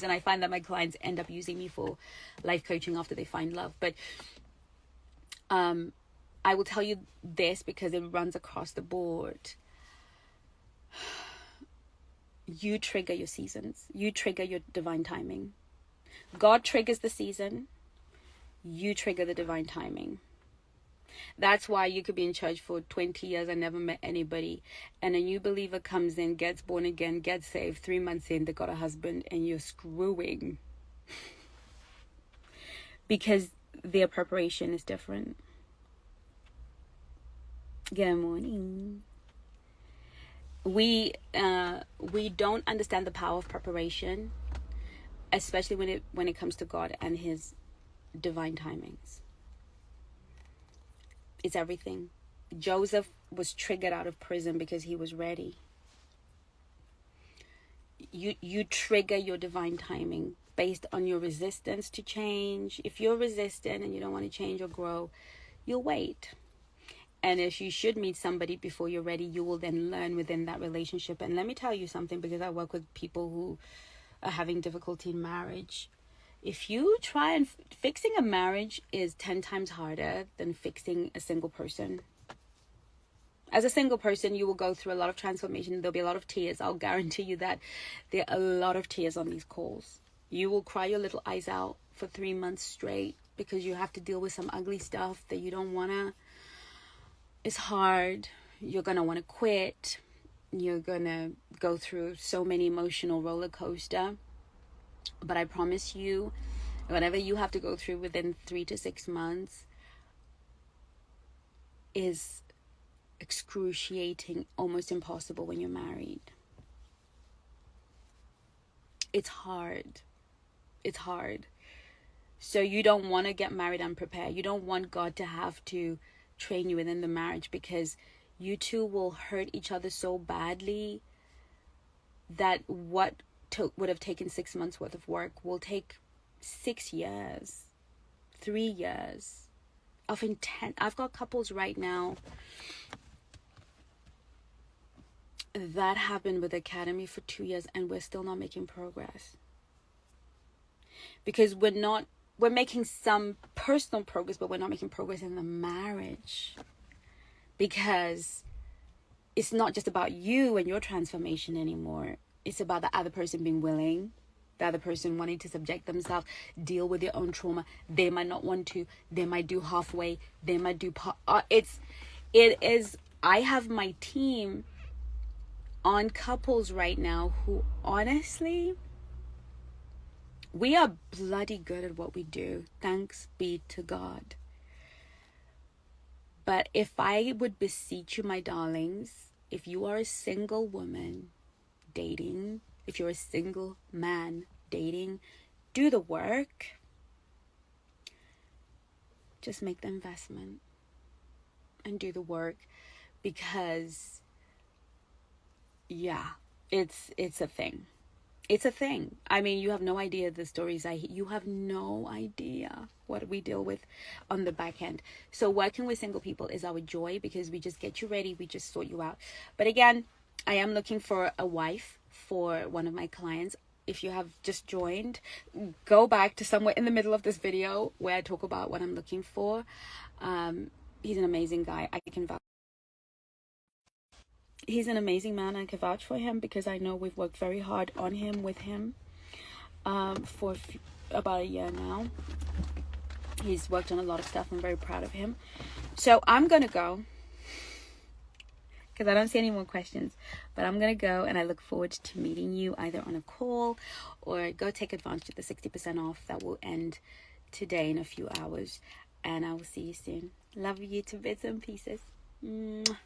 And I find that my clients end up using me for life coaching after they find love. But I will tell you this because it runs across the board. You trigger your seasons. You trigger your divine timing. God triggers the season. You trigger the divine timing. That's why you could be in church for 20 years and never met anybody. And a new believer comes in, gets born again, gets saved. 3 months in, they got a husband and you're screwing. Because their preparation is different. Good morning. We don't understand the power of preparation, especially when it comes to God and his divine timings. It's everything. Joseph was triggered out of prison because he was ready. You trigger your divine timing based on your resistance to change. If you're resistant and you don't want to change or grow, you'll wait. And if you should meet somebody before you're ready, you will then learn within that relationship. And let me tell you something, because I work with people who are having difficulty in marriage. If you try and fixing a marriage is 10 times harder than fixing a single person. As a single person, you will go through a lot of transformation. There'll be a lot of tears. I'll guarantee you that there are a lot of tears on these calls. You will cry your little eyes out for 3 months straight because you have to deal with some ugly stuff that you don't want to. It's hard. You're going to want to quit. You're going to go through so many emotional roller coaster. But I promise you, whatever you have to go through within 3 to 6 months is excruciating, almost impossible when you're married. It's hard. It's hard. So you don't want to get married unprepared. You don't want God to have to train you within the marriage, because you two will hurt each other so badly that what would have taken 6 months worth of work will take 6 years, 3 years of intent. I've got couples right now that have been with the Academy for 2 years and we're still not making progress, because we're making some personal progress, but we're not making progress in the marriage, because it's not just about you and your transformation anymore. It's about the other person being willing, the other person wanting to subject themselves, deal with their own trauma. They might not want to. They might do halfway. They might do it is. I have my team on couples right now who honestly, we are bloody good at what we do. Thanks be to God. But if I would beseech you, my darlings, if you are a single woman dating, if you're a single man dating, do the work. Just make the investment and do the work, because yeah, it's a thing. It's a thing. I mean, you have no idea the stories you have no idea what we deal with on the back end. So working with single people is our joy, because we just get you ready. We just sort you out. But again, I am looking for a wife for one of my clients. If you have just joined, go back to somewhere in the middle of this video where I talk about what I'm looking for. He's an amazing guy. I can vouch. He's an amazing man. I can vouch for him because I know we've worked very hard on him, with him, for about a year now. He's worked on a lot of stuff. I'm very proud of him. So I'm going to go, because I don't see any more questions, but I'm going to go, and I look forward to meeting you either on a call or go take advantage of the 60% off that will end today in a few hours. And I will see you soon. Love you to bits and pieces. Mwah.